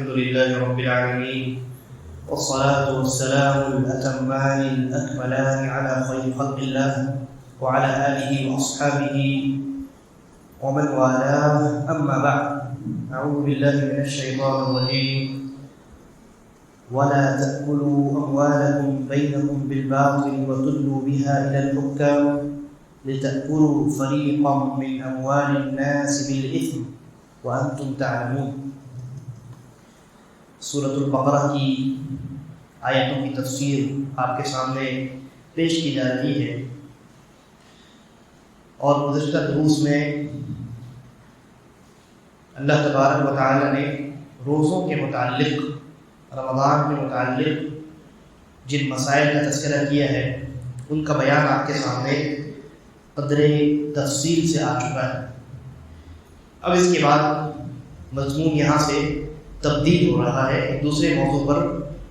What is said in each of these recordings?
الحمد لله رب العالمين والصلاة والسلام الأتمان الأكملان على خير خلق الله وعلى آله وأصحابه ومن والاه، أما بعد. أعوذ بالله من الشيطان الرجيم. ولا تأكلوا أموالكم بينكم بالباطل وتدلوا بها إلى الحكام لتأكلوا فريقا من أموال الناس بالإثم وأنتم تعلمون. سورۃ البقرہ کی آیتوں کی تفسیر آپ کے سامنے پیش کی جا رہی ہے، اور گزشتہ دروس میں اللہ تبارک و تعالی نے روزوں کے متعلق، رمضان کے متعلق جن مسائل کا تذکرہ کیا ہے ان کا بیان آپ کے سامنے قدر تفصیل سے آ چکا ہے۔ اب اس کے بعد مضمون یہاں سے تبدیل ہو رہا ہے، ایک دوسرے موضوع پر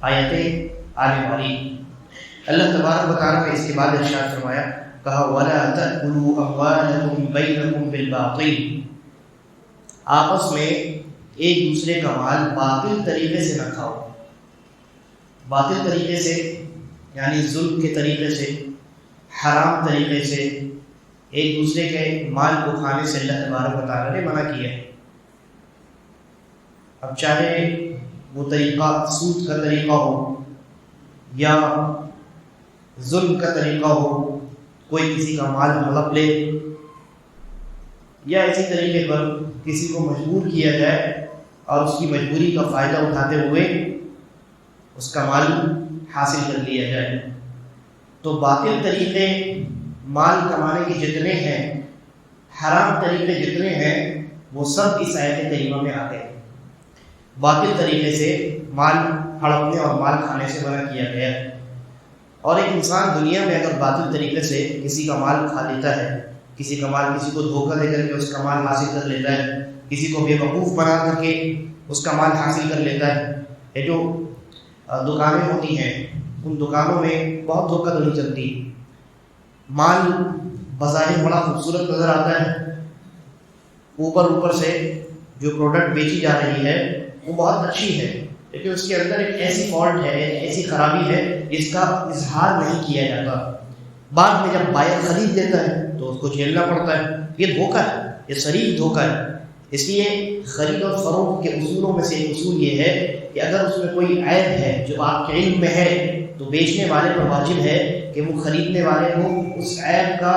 آیتیں آنے والی۔ اللہ تبارک و تعالیٰ نے اس کے بعد ارشاد فرمایا، کہا وَلَا تَأْكُلُوا أَمْوَالَكُمْ بَيْنَكُمْ بِالْبَاطِلِ، آپس میں ایک دوسرے کا مال باطل طریقے سے نہ کھاؤ۔ باطل طریقے سے یعنی ظلم کے طریقے سے، حرام طریقے سے ایک دوسرے کے مال کو کھانے سے اللہ تبارک و تعالیٰ نے منع کیا ہے۔ اب چاہے وہ طریقہ سود کا طریقہ ہو یا ظلم کا طریقہ ہو، کوئی کسی کا مال ہڑپ لے یا اسی طریقے پر کسی کو مجبور کیا جائے اور اس کی مجبوری کا فائدہ اٹھاتے ہوئے اس کا مال حاصل کر لیا جائے، تو باطل طریقے مال کمانے کے جتنے ہیں، حرام طریقے جتنے ہیں، وہ سب اس آیت کریمہ میں آتے ہیں۔ باطل طریقے سے مال ہڑپنے اور مال کھانے سے منع کیا گیا ہے، اور ایک انسان دنیا میں اگر باطل طریقے سے کسی کا مال کھا لیتا ہے، کسی کا مال، کسی کو دھوکہ دے کر کے اس کا مال حاصل کر لیتا ہے، کسی کو بے وقوف بنا کر کے اس کا مال حاصل کر لیتا ہے، یہ جو دکانیں ہوتی ہیں ان دکانوں میں بہت دھوکہ دھڑی چلتی ہے۔ مال بظاہر بڑا خوبصورت نظر آتا ہے، اوپر سے جو پروڈکٹ بیچی جا رہی ہے وہ بہت اچھی ہے، لیکن اس کے اندر ایک ایسی فالٹ ہے، ایک ایسی خرابی ہے جس کا اظہار نہیں کیا جاتا۔ بعد میں جب بائر خرید لیتا ہے تو اس کو جھیلنا پڑتا ہے۔ یہ دھوکہ ہے، یہ صریح دھوکہ ہے۔ اس لیے خرید اور فروخت کے اصولوں میں سے ایک اصول یہ ہے کہ اگر اس میں کوئی عیب ہے جو آپ کے علم میں ہے تو بیچنے والے پر واجب ہے کہ وہ خریدنے والے کو اس عیب کا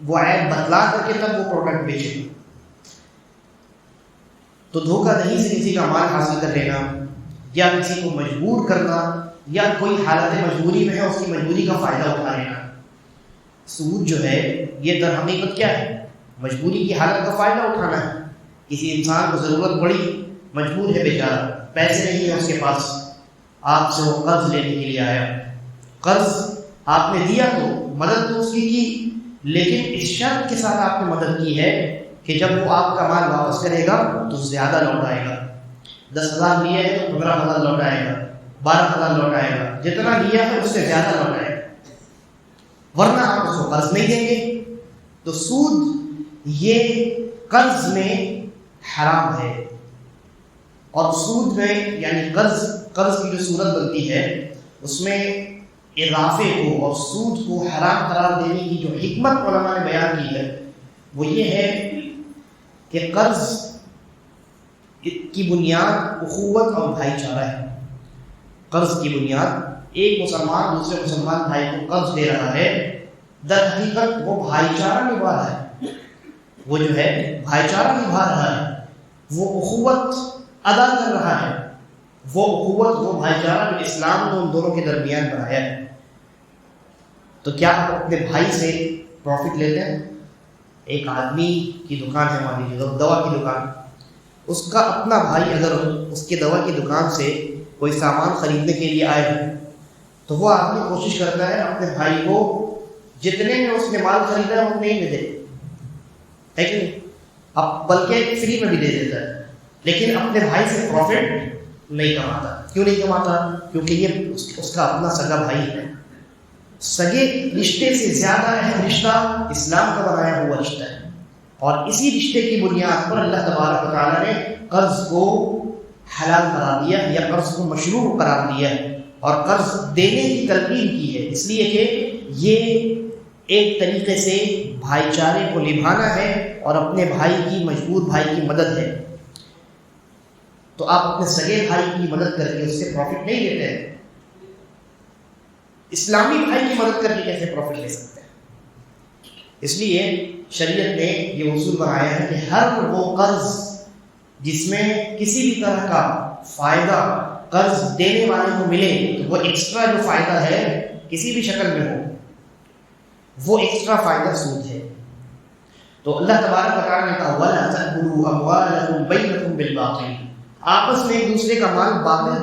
وہ عیب بتلا کر کے تب وہ پروڈکٹ بیچے۔ تو دھوکہ دہی سے کسی کا مال حاصل کر لینا یا کسی کو مجبور کرنا یا کوئی حالت مجبوری میں ہے اس کی مجبوری کا فائدہ اٹھا لینا، سود جو ہے یہ در حقیقت کیا ہے؟ مجبوری کی حالت کا فائدہ اٹھانا ہے۔ کسی انسان کو ضرورت پڑی، مجبور ہے بیچارہ، پیسے نہیں ہیں اس کے پاس، آپ سے وہ قرض لینے کے لیے آیا، قرض آپ نے دیا تو مدد تو اس کی، لیکن اس شرط کے ساتھ آپ نے مدد کی ہے کہ جب وہ آپ کا مال واپس کرے گا تو زیادہ لوٹ آئے گا۔ 10,000 لیا ہے تو 15,000 لوٹ آئے گا، 12,000 لوٹ آئے گا، جتنا لیا ہے اس سے زیادہ لوٹ آئے گا، ورنہ آپ اس کو قرض نہیں دیں گے۔ تو سود یہ قرض میں حرام ہے، اور سود میں یعنی قرض کی جو صورت بنتی ہے اس میں اضافے کو اور سود کو حرام قرار دینے کی جو حکمت علماء نے بیان کی ہے وہ یہ ہے کہ قرض کی بنیاد اخوت اور بھائی چارہ ہے۔ قرض کی بنیاد ایک مسلمان دوسرے مسلمان بھائی کو قرض دے رہا ہے، در حقیقت وہ بھائی چارہ نبھا رہا ہے، وہ جو ہے بھائی چارہ نبھا رہا ہے، وہ اخوت ادا کر رہا ہے، وہ اخوت، وہ بھائی چارہ جو اسلام نے ان دونوں کے درمیان بنایا ہے۔ تو کیا آپ اپنے بھائی سے پروفٹ لیتے ہیں؟ ایک آدمی کی دکان ہے، مان لیجیے دوا کی دکان، اس کا اپنا بھائی اگر اس کے دوا کی دکان سے کوئی سامان خریدنے کے لیے آئے تو وہ آدمی کوشش کرتا ہے اپنے بھائی کو جتنے میں اس نے مال خریدا ہے اتنے ہی میں دے، ہے کہ نہیں؟ اب بلکہ فری میں بھی دے دیتا ہے، لیکن اپنے بھائی سے پروفٹ نہیں کماتا۔ کیوں نہیں کماتا؟ کیونکہ یہ اس کا اپنا سگا بھائی ہے۔ سگے رشتے سے زیادہ اہم رشتہ اسلام کا بنایا ہوا رشتہ ہے، اور اسی رشتے کی بنیاد پر اللہ تبارک و تعالیٰ نے قرض کو حلال قرار دیا یا قرض کو مشروع قرار دیا اور قرض دینے کی تلقین کی ہے، اس لیے کہ یہ ایک طریقے سے بھائی چارے کو نبھانا ہے اور اپنے بھائی کی، مجبور بھائی کی مدد ہے۔ تو آپ اپنے سگے بھائی کی مدد کر کے اس سے پروفٹ نہیں لیتے ہیں، اسلامی بھائی کی مدد کر کے کیسے پروفٹ لے سکتے ہیں؟ اس لیے شریعت نے یہ اصول بنایا ہے کہ ہر وہ قرض جس میں کسی بھی طرح کا فائدہ قرض دینے والے کو ملے، تو وہ ایکسٹرا جو فائدہ ہے کسی بھی شکل میں ہو، وہ ایکسٹرا فائدہ سود ہے۔ تو اللہ تبارک و تعالیٰ نے کہا وَلَا تَأْكُلُوا أَمْوَالَكُمْ بَيْنَكُمْ بِالْبَاطِلِ، آپس میں ایک دوسرے کا مال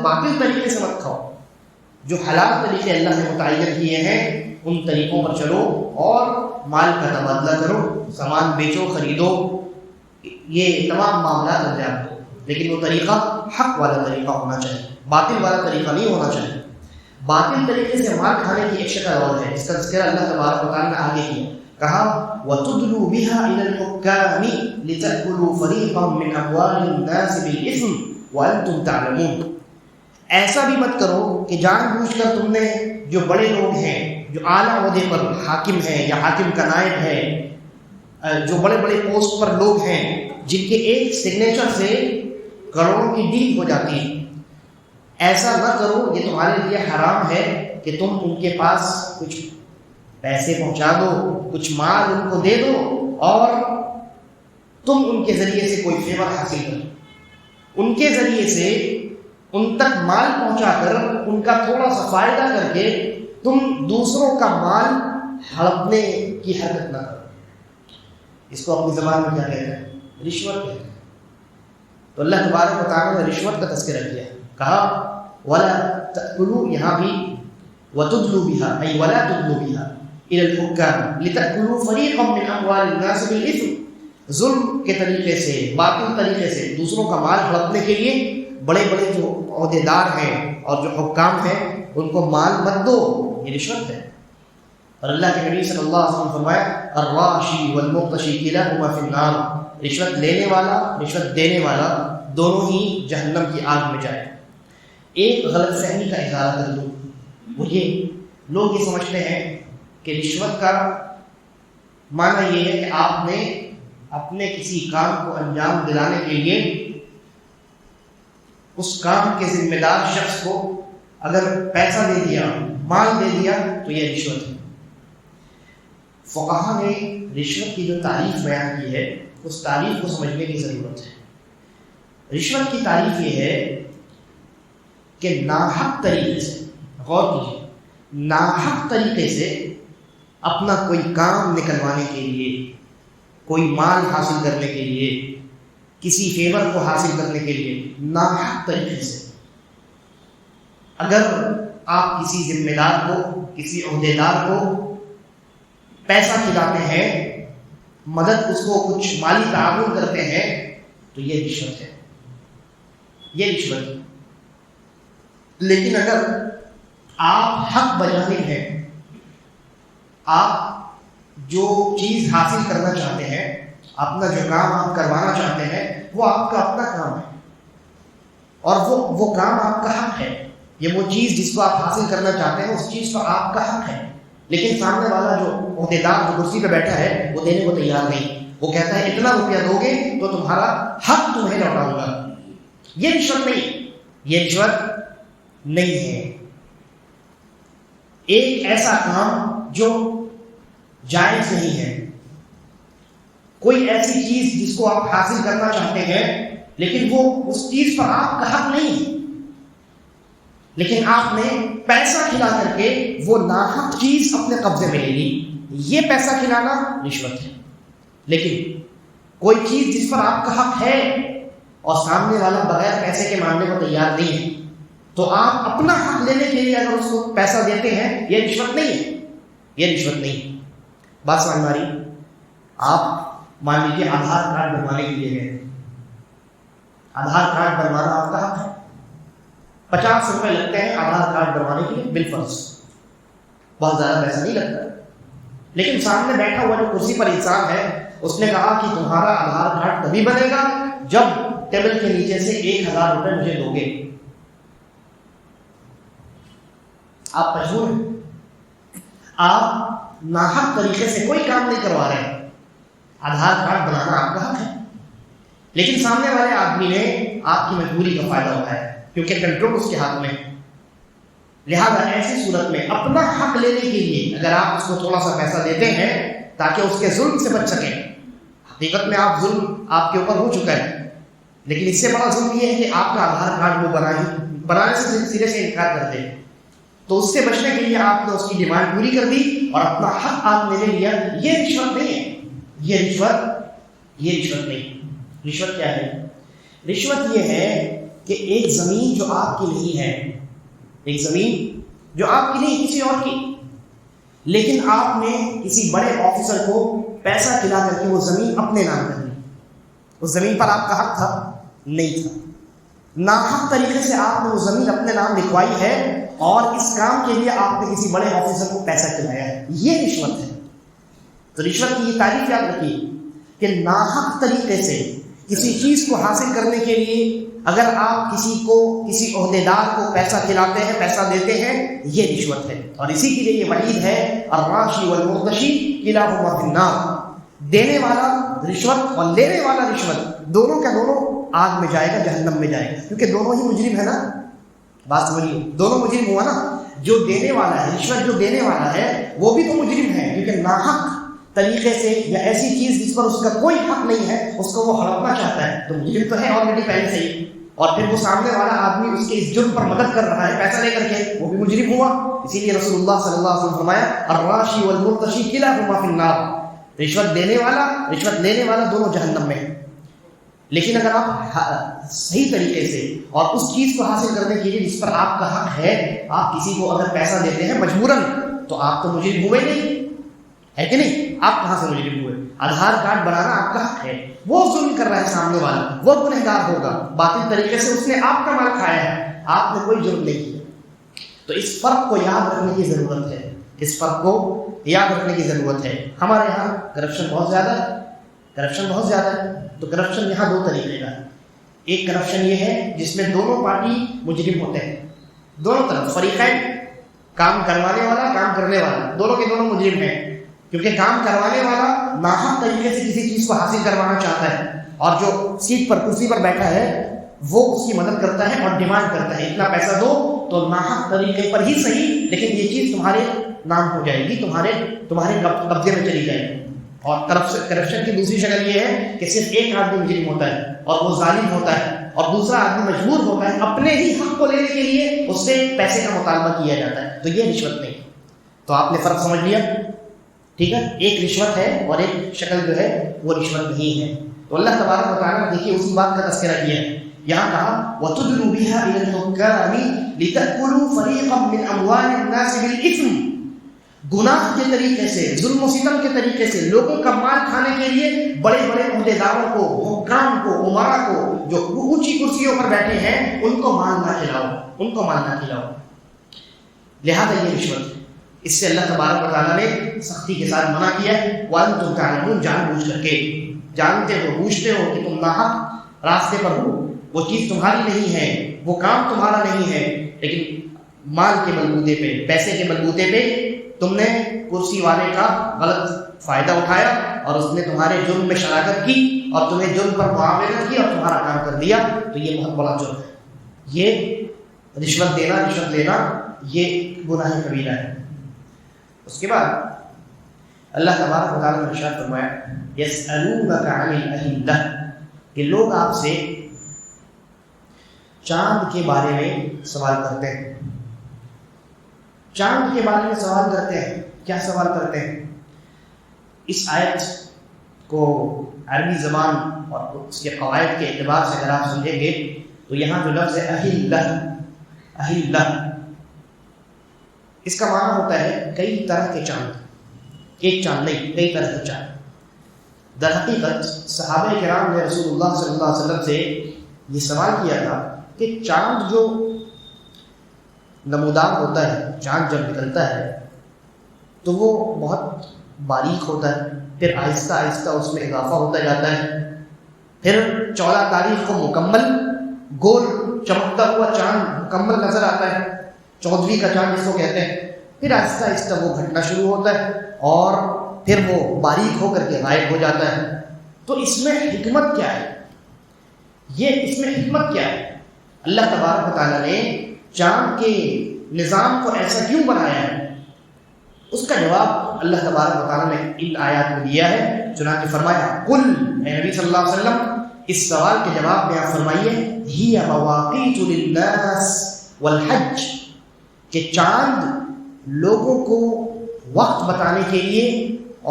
باطل طریقے سے مت کھاؤ، جو حلال طریقے اللہ نے متعین کیے ہیں ان طریقوں پر چلو اور مال کا تبادلہ کرو، سامان بیچو، خریدو، یہ تمام معاملات انجام دو، لیکن وہ طریقہ حق والا طریقہ ہونا چاہیے، باطل والا طریقہ نہیں ہونا چاہیے۔ باطل طریقے سے مال کھانے کی ایک شکل اور ہے، اس کا تذکرہ اللہ تبارک و تعالیٰ نے آگے کیا، کہا وَتُدْلُوا بِهَا إِلَى الْحُكَّامِ لِتَأْكُلُوا فَرِيقًا مِّنْ أَمْوَالِ النَّاسِ بِالْإِثْمِ وَأَنْتُمْ تَعْلَمُونَ۔ ایسا بھی مت کرو کہ جان بوجھ کر تم نے جو بڑے لوگ ہیں، جو اعلیٰ عہدے پر حاکم ہیں یا حاکم کا نائب ہے، جو بڑے بڑے پوسٹ پر لوگ ہیں جن کے ایک سگنیچر سے کروڑوں کی ڈیل ہو جاتی ہے، ایسا نہ کرو، یہ تمہارے لیے حرام ہے کہ تم ان کے پاس کچھ پیسے پہنچا دو، کچھ مال ان کو دے دو اور تم ان کے ذریعے سے کوئی فیور حاصل کرو، ان کے ذریعے سے ان تک مال پہنچا کر ان کا تھوڑا سا فائدہ کر کے تم دوسروں کا مال ہڑپنے کی حرکت نہ کرو۔ اس کو اپنی زبان میں کیا کہتے ہیں؟ رشوت کہتے ہیں۔ تو اللہ تبارک و تعالیٰ نے رشوت کا تذکرہ کیا، کہا وَلَا تَأْكُلُوا، یہاں بھی وَتُدْلُوا بِهَا أي وَلَا تُدْلُوا بِهَا إِلَى الْحُكَّامِ لِتَأْكُلُوا فَرِيقًا مِّنْ أَمْوَالِ النَّاسِ بِالْإِثْمِ، ظلم کے طریقے سے، باطل طریقے سے دوسروں کا مال ہڑپنے کے لیے بڑے بڑے جو عہدے دار ہیں اور جو حکام ہیں ان کو مال مت دو، یہ رشوت ہے۔ اور اللہ کے نبی صلی اللہ علیہ وسلم فرمایا الراشی والمقتشی کلاہما فی النار، رشوت لینے والا، رشوت دینے والا دونوں ہی جہنم کی آگ میں جائے۔ ایک غلط فہمی کا اظہار کر دوں، وہ یہ لوگ یہ سمجھتے ہیں کہ رشوت کا معنی یہ ہے کہ آپ نے اپنے کسی کام کو انجام دلانے کے لیے اس کام کے ذمہ دار شخص کو اگر پیسہ دے دیا، مال دے دیا، تو یہ رشوت ہے۔ فقہا نے رشوت کی جو تعریف بیان کی ہے اس تعریف کو سمجھنے کی ضرورت ہے۔ رشوت کی تعریف یہ ہے کہ ناحق طریقے سے، غور کیجیے، ناحق طریقے سے اپنا کوئی کام نکلوانے کے لیے، کوئی مال حاصل کرنے کے لیے، کسی فیور کو حاصل کرنے کے لیے ناحق طریقے سے اگر آپ کسی ذمہ دار کو، کسی عہدے دار کو پیسہ کھلاتے ہیں، مدد، اس کو کچھ مالی تعاون کرتے ہیں، تو یہ رشوت ہے، یہ رشوت ہے۔ لیکن اگر آپ حق بجانب ہیں، آپ جو چیز حاصل کرنا چاہتے ہیں، اپنا جو کام آپ کروانا چاہتے ہیں، وہ آپ کا اپنا کام ہے اور وہ کام آپ کا حق ہے، یہ وہ چیز جس کو آپ حاصل کرنا چاہتے ہیں اس چیز کا آپ کا حق ہے، لیکن سامنے والا جو عہدیدار جو کرسی پہ بیٹھا ہے وہ دینے کو تیار نہیں، وہ کہتا ہے اتنا روپیہ دو گے تو تمہارا حق تمہیں لوٹاؤں گا، یہ رشوت نہیں، یہ رشوت نہیں ہے۔ ایک ایسا کام جو جائز نہیں ہے، کوئی ایسی چیز جس کو آپ حاصل کرنا چاہتے ہیں لیکن وہ اس چیز پر آپ کا حق نہیں ہے، لیکن آپ نے پیسہ کھلا کر کے وہ ناحق چیز اپنے قبضے میں لے لی، یہ پیسہ کھلانا رشوت ہے۔ لیکن کوئی چیز جس پر آپ کا حق ہے اور سامنے والا بغیر پیسے کے ماننے کو تیار نہیں ہے، تو آپ اپنا حق لینے کے لیے اگر اس کو پیسہ دیتے ہیں، یہ رشوت نہیں ہے، یہ رشوت نہیں۔ بات سمجھ میں آ رہی؟ آپ مان لیجیے آدھار کارڈ بنوانے کے لیے گئے، آدھار کارڈ بنوانا آپ کا حق ہے، 50 روپے لگتے ہیں آدھار کارڈ بنوانے کے لیے بالفرض، بہت زیادہ پیسہ نہیں لگتا، لیکن سامنے بیٹھا ہوا جو کرسی پر انسان ہے اس نے کہا کہ تمہارا آدھار کارڈ تبھی بنے گا جب ٹیبل کے نیچے سے 1000 روپے مجھے دو گے، آپ مجبور ہیں، آپ ناحق طریقے سے کوئی کام نہیں کروا رہے ہیں، آدھار کارڈ بنانا آپ کا حق ہے، لیکن سامنے والے آدمی نے آپ کی مجبوری کا فائدہ اٹھایا کیونکہ کنٹرول اس کے ہاتھ میں ہے۔ لہذا ایسی صورت میں اپنا حق لینے کے لیے اگر آپ اس کو تھوڑا سا پیسہ دیتے ہیں تاکہ اس کے ظلم سے بچ سکیں، حقیقت میں آپ ظلم آپ کے اوپر ہو چکا ہے، لیکن اس سے بڑا ظلم یہ ہے کہ آپ کا آدھار کارڈ وہ بنانے سے سرے سے انکار کر دے، تو اس سے بچنے کے لیے آپ نے اس کی ڈیمانڈ پوری کر دی اور اپنا حق آپ نے لے لیا۔ یہ رشوت نہیں ہے، یہ رشوت نہیں۔ رشوت کیا ہے؟ رشوت یہ ہے کہ ایک زمین جو آپ کی نہیں ہے، ایک زمین جو آپ کی نہیں کسی اور کی، لیکن آپ نے کسی بڑے آفیسر کو پیسہ کھلا کر کے وہ زمین اپنے نام کر لی، اس زمین پر آپ کا حق تھا؟ نہیں تھا، ناحق طریقے سے آپ نے وہ زمین اپنے نام لکھوائی ہے اور اس کام کے لیے آپ نے کسی بڑے آفیسر کو پیسہ کھلایا ہے، یہ رشوت ہے۔ تو رشوت کی یہ تعریف یاد رکھیے کہ ناحق طریقے سے کسی چیز کو حاصل کرنے کے لیے اگر آپ کسی عہدیدار کو پیسہ کھلاتے ہیں، پیسہ دیتے ہیں، یہ رشوت ہے، اور اسی کے لیے یہ وعید ہے الراشی والمرتشی کلاہما فی النار، دینے والا رشوت اور لینے والا رشوت دونوں کا دونوں آگ میں جائے گا، جہنم میں جائے گا، کیونکہ دونوں ہی مجرم ہے نا، بات سمجھیے، دونوں مجرم ہوا نا، جو دینے والا ہے، رشوت جو دینے والا ہے وہ بھی تو مجرم ہے، کیونکہ ناحق طریقے سے یا ایسی چیز جس پر اس کا کوئی حق نہیں ہے اس کو وہ ہڑپنا چاہتا ہے، تو مجرم تو ہے آلریڈی پہلے سے ہی، اور پھر وہ سامنے والا آدمی اس کے اس جرم پر مدد کر رہا ہے پیسہ لے کر کے، وہ بھی مجرم ہوا۔ اسی لیے رسول اللہ صلی اللہ علیہ وسلم فرمایا الراشی والمرتشی کلاہما فی النار، رشوت دینے والا رشوت لینے والا دونوں جہنم میں ہیں۔ لیکن اگر آپ صحیح طریقے سے اور اس چیز کو حاصل کرنے کے لیے جس پر آپ کا حق ہے، آپ کسی کو اگر پیسہ دیتے ہیں مجبوراً، تو آپ تو مجرم ہوئے نہیں، ہے کہ نہیں؟ آپ کہاں سے مجرم ہوئے؟ آدھار کارڈ بنانا آپ کا حق ہے، وہ ظلم کر رہا ہے سامنے والا، وہ گنہگار ہوگا، باطل طریقے سے اس نے آپ کا مال کھایا ہے، آپ نے کوئی جرم نہیں کیا۔ تو اس فرق کو یاد رکھنے کی ضرورت ہے، اس فرق کو یاد رکھنے کی ضرورت ہے۔ ہمارے یہاں کرپشن بہت زیادہ ہے، تو کرپشن یہاں دو طریقے کا ہے۔ ایک کرپشن یہ ہے جس میں دونوں پارٹی مجرم ہوتے ہیں، دونوں طرف فریقین، کام کروانے والا، کام کرنے والا، دونوں کے دونوں مجرم ہیں، کیونکہ کام کروانے والا ناحق طریقے سے کسی چیز کو حاصل کروانا چاہتا ہے، اور جو سیٹ پر کرسی پر بیٹھا ہے وہ اس کی مدد کرتا ہے اور ڈیمانڈ کرتا ہے اتنا پیسہ دو تو ناحق طریقے پر ہی صحیح لیکن یہ چیز تمہارے نام ہو جائے گی، تمہارے قبضے میں چلی جائے گی۔ اور کرپشن کی دوسری شکل یہ ہے کہ صرف ایک آدمی مجرم ہوتا ہے اور وہ ظالم ہوتا ہے، اور دوسرا آدمی مجبور ہوتا ہے اپنے ہی حق کو لینے کے لیے اس سے پیسے کا مطالبہ کیا جاتا ہے، تو یہ رشوت نہیں۔ تو آپ نے فرق سمجھ لیا، ٹھیک ہے؟ ایک رشوت ہے اور ایک شکل جو ہے وہ رشوت نہیں ہے۔ تو اللہ تبارک و تعالیٰ نے دیکھیے اسی بات کا تذکرہ کیا ہے، یہاں کہا وَتُدْلُوا بِهَا إِلَى الْحُكَّامِ لِتَأْكُلُوا فَرِيقًا مِّنْ أَمْوَالِ النَّاسِ بِالْإِثْمِ، گناہ کے طریقے سے، ظلم و ستم کے طریقے سے لوگوں کا مال کھانے کے لیے بڑے بڑے عہدیداروں کو، حکام کو، عمرا کو، جو اونچی کرسیوں پر بیٹھے ہیں ان کو مال نہ کھلاؤ، لہذا یہ رشوت ہے۔ اس سے اللہ تبارک و تعالیٰ نے سختی کے ساتھ منع کیا ہے، وَأَنْتُمْ تَعْلَمُونَ، جان بوجھ کر کے، جانتے ہو، بوجھتے ہو کہ تم ناحق راستے پر ہو، وہ چیز تمہاری نہیں ہے، وہ کام تمہارا نہیں ہے، لیکن مال کے بلبوتے پہ، پیسے کے بلبوتے پہ تم نے کرسی والے کا غلط فائدہ اٹھایا اور اس نے تمہارے جرم میں شراکت کی اور تمہیں جرم پر معاونت کی اور تمہارا کام کر دیا، تو یہ بہت بڑا جرم ہے۔ یہ رشوت دینا، رشوت لینا یہ گناہ کبیرہ ہے۔ اس کے بعد اللہ تبارک و تعالیٰ نے ارشاد فرمایا یسألونک عن الأہلہ، کہ لوگ آپ سے چاند کے بارے میں سوال کرتے ہیں۔ چاند کے بارے میں سوال کرتے ہیں، کیا سوال کرتے ہیں؟ اس آیت کو عربی زبان اور اس کے قواعد کے اعتبار سے اگر آپ سمجھیں گے تو یہاں جو لفظ ہے اہلہ، اس کا معنی ہوتا ہے کئی طرح کے چاند، ایک چاند نہیں، کئی طرح کے چاند۔ در حقیقت صحابہ کرام نے رسول اللہ صلی اللہ علیہ وسلم سے یہ سوال کیا تھا کہ چاند جو نمودار ہوتا ہے، چاند جب نکلتا ہے تو وہ بہت باریک ہوتا ہے، پھر آہستہ آہستہ اس میں اضافہ ہوتا جاتا ہے، پھر 14 تاریخ کو مکمل گول چمکتا ہوا چاند مکمل نظر آتا ہے، 14ویں کا چاند جس کو کہتے ہیں. پھر آہستہ آہستہ وہ گھٹنا شروع ہوتا ہے اور پھر وہ باریک ہو کر کے غائب ہو جاتا ہے. تو اس میں حکمت کیا ہے؟ اس میں حکمت کیا ہے؟ اللہ تبارک و تعالیٰ نے چاند کے نظام کو ایسا کیوں بنایا ہے؟ اس کا جواب اللہ تبارک و تعالیٰ نے ان آیات میں دیا ہے. چنانچہ فرمایا قل، اے نبی صلی اللہ علیہ وسلم اس سوال کے جواب میں آپ فرمائیے ہی مواقیت للناس والحج، کہ چاند لوگوں کو وقت بتانے کے لیے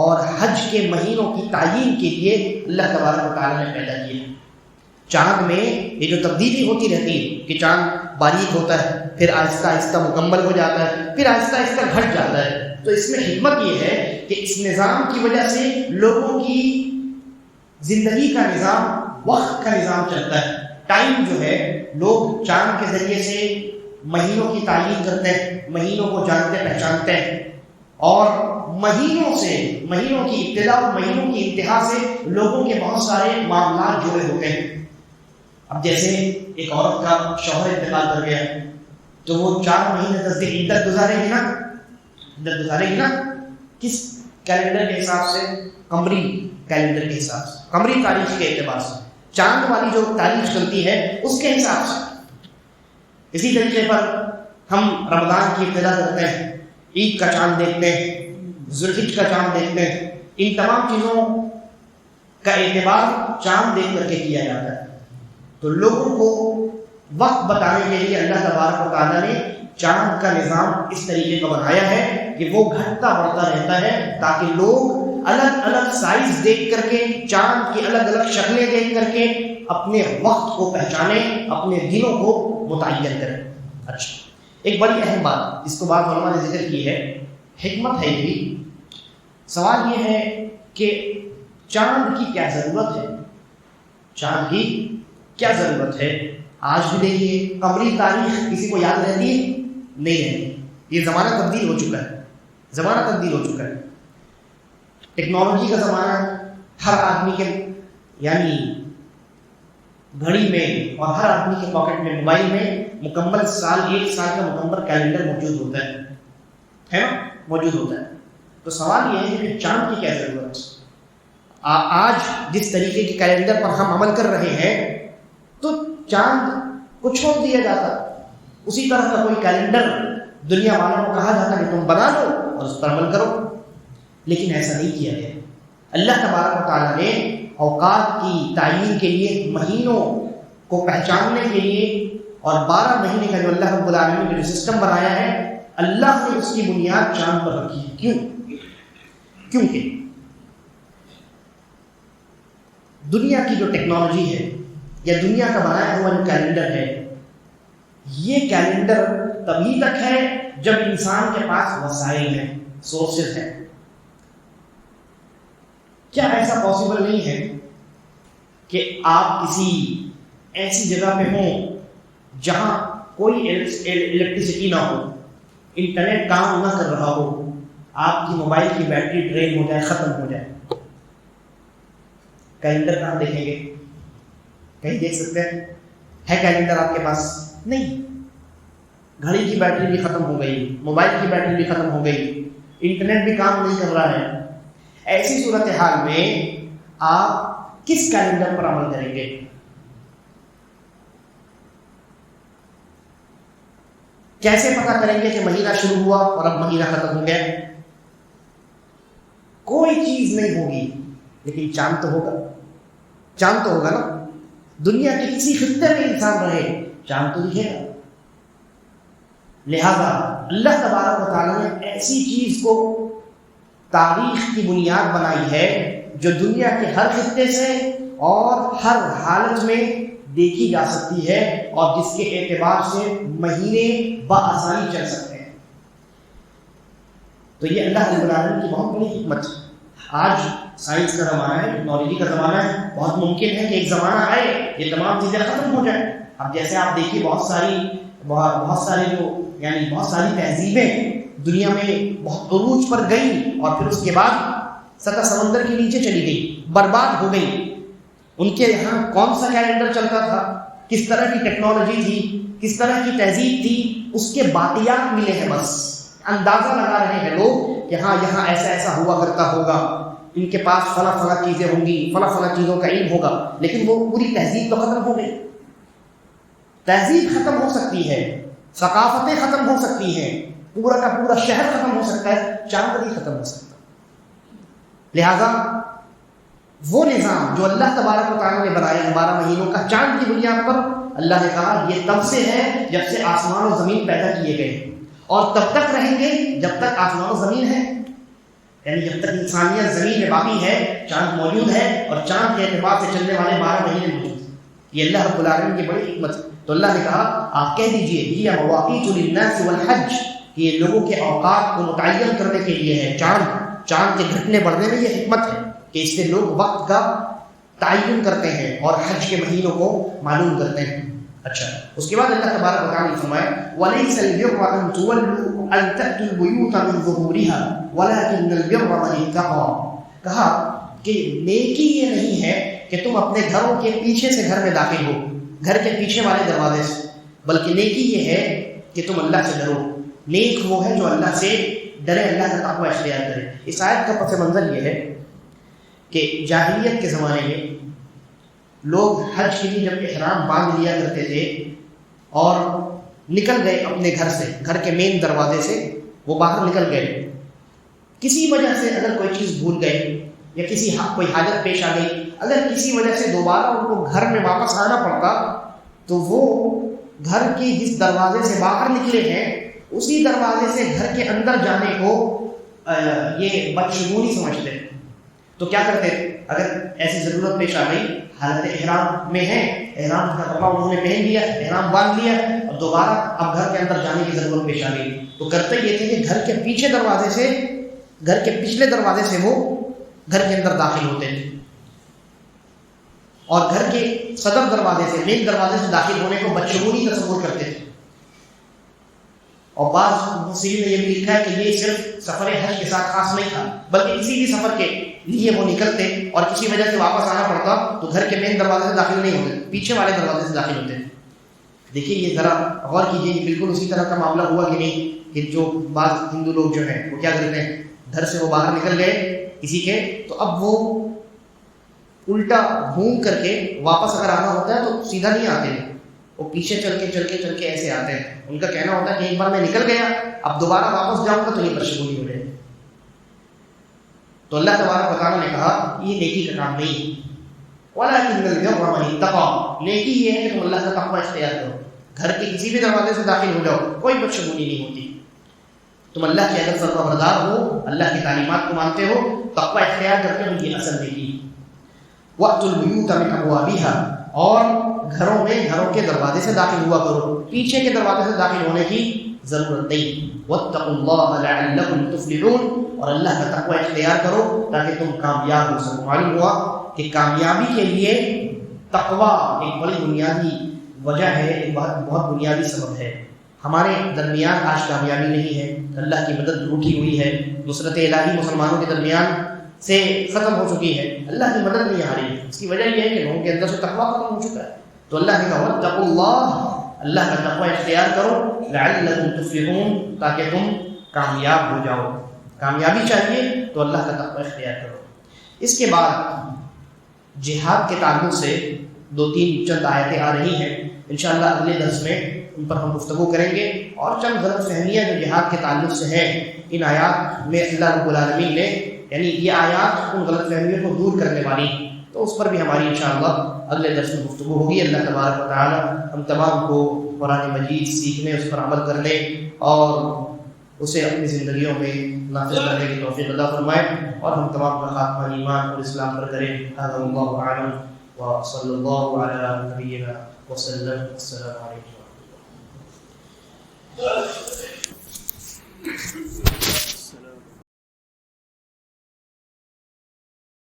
اور حج کے مہینوں کی تعیین کے لیے اللہ تبارک و تعالیٰ نے پیدا کیا ہے. چاند میں یہ جو تبدیلی ہوتی رہتی ہے کہ چاند باریک ہوتا ہے، پھر آہستہ آہستہ مکمل ہو جاتا ہے، پھر آہستہ آہستہ گھٹ جاتا ہے، تو اس میں حکمت یہ ہے کہ اس نظام کی وجہ سے لوگوں کی زندگی کا نظام، وقت کا نظام چلتا ہے. ٹائم جو ہے لوگ چاند کے ذریعے سے مہینوں کی تعیین کرتے ہیں، مہینوں کو جانتے پہچانتے ہیں، اور مہینوں کی ابتدا اور مہینوں کی انتہا سے لوگوں کے بہت سارے معاملات جڑے ہوتے ہیں. اب جیسے ایک عورت کا شوہر انتقال کر گیا تو وہ 4 مہینے 10 دن عدت گزارے گی نا کس کیلنڈر کے حساب سے؟ قمری کیلنڈر کے حساب سے، قمری تاریخ کے اعتبار سے، چاند والی جو تاریخ چلتی ہے اس کے حساب سے. اسی طریقے پر ہم رمضان کی ابتدا کرتے ہیں، عید کا چاند دیکھتے ہیں، ذوالحج کا چاند دیکھتے ہیں. ان تمام چیزوں کا اعتبار چاند دیکھ کر کے کیا جاتا ہے. تو لوگوں کو وقت بتانے کے لیے اللہ تبارک و تعالیٰ نے چاند کا نظام اس طریقے کا بنایا ہے کہ وہ گھٹتا بڑھتا رہتا ہے، تاکہ لوگ الگ الگ سائز دیکھ کر کے، چاند کی الگ الگ شکلیں دیکھ کر کے اپنے وقت کو پہچانیں، اپنے دنوں کو متعین کریں. اچھا، ایک بڑی اہم بات جس کو بعض علماء نے ذکر کی ہے، حکمت ہے یہ بھی. سوال یہ ہے کہ چاند کی کیا ضرورت ہے؟ چاند کی کیا ضرورت ہے؟ آج بھی دیکھیے قمری تاریخ کسی کو یاد رہتی ہے؟ نہیں رہتی. یہ زمانہ تبدیل ہو چکا ہے. ٹیکنالوجی کا زمانہ ہے. ہر آدمی کے یعنی گھڑی میں اور ہر آدمی کے پاکٹ میں، موبائل میں مکمل ایک سال کا مکمل کیلنڈر موجود ہوتا ہے نا، موجود ہوتا ہے. تو سوال یہ ہے کہ چاند کی کیا ضرورت ہے؟ آج جس طریقے کے کیلنڈر پر ہم عمل کر رہے ہیں تو چاند کو چھوڑ دیا جاتا، اسی طرح کا کوئی کیلنڈر دنیا والوں کو کہا جاتا کہ تم بنا لو اور اس پر عمل کرو. لیکن ایسا نہیں کیا گیا. اللہ تبارک و تعالیٰ نے اوقات کی تعیین کے لیے، مہینوں کو پہچاننے کے لیے، اور 12 مہینے کا جو اللہ رب العالمین نے جو سسٹم بنایا ہے، اللہ نے اس کی بنیاد چاند پر رکھی ہے. کیونکہ دنیا کی جو ٹیکنالوجی ہے یا دنیا کا بنایا ہوا جو کیلنڈر ہے، یہ کیلنڈر تبھی تک ہے جب انسان کے پاس وسائل ہیں، سورسز ہیں. کیا ایسا پاسبل نہیں ہے کہ آپ کسی ایسی جگہ پہ ہوں جہاں کوئی الیکٹریسٹی نہ ہو، انٹرنیٹ کام نہ کر رہا ہو، آپ کی موبائل کی بیٹری ڈرین ہو جائے، ختم ہو جائے؟ کیلنڈر کہاں دیکھیں گے؟ کہیں دیکھ سکتے ہیں؟ ہے کیلنڈر آپ کے پاس؟ نہیں. گھڑی کی بیٹری بھی ختم ہو گئی، موبائل کی بیٹری بھی ختم ہو گئی، انٹرنیٹ بھی کام نہیں کر رہا ہے. ایسی صورتحال میں آپ کس کیلنڈر پر عمل کریں گے؟ کیسے پتہ کریں گے کہ مہینہ شروع ہوا اور اب مہینہ ختم ہو گیا؟ کوئی چیز نہیں ہوگی، لیکن چاند تو ہوگا نا. دنیا کے کسی خطے میں انسان رہے، چاند تو دکھے گا. لہذا اللہ تبارک و تعالیٰ نے ایسی چیز کو تاریخ کی بنیاد بنائی ہے جو دنیا کے ہر خطے سے اور ہر حالت میں دیکھی جا سکتی ہے، اور جس کے اعتبار سے مہینے بآسانی چل سکتے ہیں. تو یہ اللہ رب العالمین کی بہت بڑی حکمت ہے. آج سائنس کا زمانہ ہے، ٹیکنالوجی کا زمانہ ہے، بہت ممکن ہے کہ ایک زمانہ آئے یہ تمام چیزیں ختم ہو جائیں. اب جیسے آپ دیکھیے بہت ساری تہذیبیں دنیا میں بہت عروج پر گئیں اور پھر اس کے بعد سطح سمندر کے نیچے چلی گئی، برباد ہو گئی. ان کے یہاں کون سا کیلنڈر چلتا تھا، کس طرح کی ٹیکنالوجی تھی، کس طرح کی تہذیب تھی، اس کے باقیات ملے ہیں، بس اندازہ لگا رہے ہیں لوگ کہ ہاں یہاں ایسا ایسا ہوا کرتا ہوگا، ان کے پاس فلاں فلاں چیزیں ہوں گی، فلاں فلاں چیزوں کا علم ہوگا، لیکن وہ پوری تہذیب تو ختم ہو گئی۔ تہذیب ختم ہو سکتی ہے، ثقافتیں ختم ہو سکتی ہیں، پورا کا پورا شہر ختم ہو سکتا ہے، چاند نہیں ختم ہو سکتا۔ لہذا وہ نظام جو اللہ تبارک و تعالیٰ نے بنایا 12 مہینوں کا چاند کی بنیاد پر، اللہ نے کہا یہ تب سے ہے جب سے آسمان و زمین پیدا کیے گئے، اور تب تک رہیں گے جب تک آسمان و زمین ہے، یعنی جب تک انسانیت زمین میں باقی ہے چاند موجود ہے، اور چاند کے اعتبار سے چلنے والے 12 مہینے موجود ہیں۔ یہ اللہ رب العالمین کی بڑی حکمت ہے۔ تو اللہ نے کہا آپ کہہ دیجئے یہ مواقیت للناس والحج، کہ یہ لوگوں کے اوقات کو متعین کرنے کے لیے ہے، چاند کے گھٹنے بڑھنے میں یہ حکمت ہے کہ اس سے لوگ وقت کا تعین کرتے ہیں اور حج کے مہینوں کو معلوم کرتے ہیں۔ اچھا، اس کے بعد اللہ تبارک و تعالیٰ نے فرمایا وَلَيْسَ الْبِرَّ أَن تُوَلُّوا أَن تَأْتُوا الْبُيُوتَ مِن ظُهُورِهَا وَلَكِنَّ الْبِرَّ مَنِ اتَّقَىٰ، کہا کہ نیکی یہ نہیں ہے کہ تم اپنے گھروں کے پیچھے سے گھر میں داخل ہو، گھر کے پیچھے والے دروازے سے، بلکہ نیکی یہ ہے کہ تم اللہ سے ڈرو۔ نیک وہ ہے جو اللہ سے ڈرے، اللہ کا تقوی اختیار کرے۔ اس آیت کا پس منظر یہ ہے کہ جاہلیت کے زمانے میں لوگ حج کے لیے جب احرام باندھ لیا کرتے تھے اور نکل گئے اپنے گھر سے، گھر کے مین دروازے سے وہ باہر نکل گئے، کسی وجہ سے اگر کوئی چیز بھول گئے یا کوئی حاجت پیش آ گئی، اگر کسی وجہ سے دوبارہ ان کو گھر میں واپس آنا پڑتا تو وہ گھر کی جس دروازے سے باہر نکلے ہیں اسی دروازے سے گھر کے اندر جانے کو یہ بدشگونی سمجھتے ہیں۔ تو کیا کرتے، اگر ایسی ضرورت پیش آ گئی، حالت احرام میں ہے، احرام کا کپڑا انہوں نے پہن لیا، احرام باندھ لیا، اور دوبارہ اب گھر کے اندر جانے کی ضرورت پیش آ گئی، تو کرتے یہ تھے کہ گھر کے پیچھے دروازے سے، گھر کے پچھلے دروازے سے وہ گھر کے اندر داخل ہوتے تھے، اور گھر کے صدر دروازے سے، مین دروازے سے داخل ہونے کو بدشگونی تصور کرتے تھے۔ اور بعض مفسرین نے یہ بھی لکھا ہے کہ یہ صرف سفر حج کے ساتھ خاص نہیں تھا، بلکہ کسی بھی سفر کے لیے وہ نکلتے اور کسی وجہ سے واپس آنا پڑتا تو گھر کے مین دروازے سے داخل نہیں ہوتے، پیچھے والے دروازے سے داخل ہوتے۔ دیکھیے یہ ذرا غور کیجیے، بالکل اسی طرح کا معاملہ ہوا کہ نہیں کہ جو بعض ہندو لوگ جو ہیں وہ کیا کرتے ہیں، گھر سے وہ باہر نکل گئے کسی کے، تو اب وہ الٹا گھوم کر کے واپس اگر آنا ہوتا ہے تو سیدھا نہیں آتے، وہ پیچھے چل کے ایسے آتے ہیں۔ ان کا کہنا ہوتا ہے کہ ایک بار میں نکل گیا، اب دوبارہ واپس جاؤں گا تو یہ بدشگونی ہو جائے گی۔ تو اللہ تبارک و تعالیٰ نے کہا یہ نیکی کا کام نہیں ہے، وَلَكِنَّ الْبِرَّ مَنِ اتَّقَىٰ، نیکی یہ ہے کہ تم اللہ کا تقوی اختیار کرو، گھر کے کسی بھی دروازے سے داخل ہو جاؤ، کوئی بدشگونی نہیں ہوتی، تم اللہ کے اگر فرما بردار ہو، اللہ کی تعلیمات کو مانتے ہو، تقوی اختیار کرتے ہو، یہ اصل نیکی۔ وَأْتُوا الْبُيُوتَ مِنْ أَبْوَابِهَا، اور گھروں میں گھروں کے دروازے سے داخل ہوا کرو، پیچھے کے دروازے سے داخل ہونے کی ضرورت نہیں۔ وَاتَّقُوا اللَّهَ لَعَلَّكُمْ تُفْلِحُونَ، اور اللہ کا تقوی اختیار کرو تاکہ تم کامیاب ہو سکو۔ معلوم ہوا کہ کامیابی کے لیے تقوی ایک بڑی بنیادی وجہ ہے، ایک بہت بنیادی سبب ہے۔ ہمارے درمیان آج کامیابی نہیں ہے، اللہ کی مدد روٹھی ہوئی ہے، نصرت الہی مسلمانوں کے درمیان سے ختم ہو چکی ہے، اللہ کی مدد نہیں آ رہی ہے۔ اس کی وجہ یہ ہے کہ لوگوں کے اندر سے تقوی ختم ہو چکا ہے۔ تو اللہ نے کہا واتقوا اللہ، اللہ کا تقوی اختیار کرو، لعلکم تفلحون، تاکہ تم کامیاب ہو جاؤ۔ کامیابی چاہیے تو اللہ کا تقوی اختیار کرو۔ اس کے بعد جہاد کے تعلق سے 2-3 چند آیتیں آ رہی ہیں، انشاءاللہ اگلے درس میں ان پر ہم گفتگو کریں گے، اور چند غلط فہمیاں جو جہاد کے تعلق سے ہیں ان آیات میں اللہ رب العالمین نے، یعنی یہ آیات ان غلط فہمیوں کو دور کرنے والی، تو اس پر بھی ہماری انشاءاللہ اگلے درس میں گفتگو ہوگی۔ اللہ تبارک و تعالی ہم تمام کو قرآن مجید سیکھنے، اس پر عمل کرنے اور اسے اپنی زندگیوں میں نافذ کرنے کی توفیق عطا فرمائے، اور ہم تمام کا خاتمہ ایمان اور اسلام پر کرے۔ هذا والله اعلم وصلی اللہ علی نبینا وسلم۔ السلام علیکم ورحمۃ اللہ۔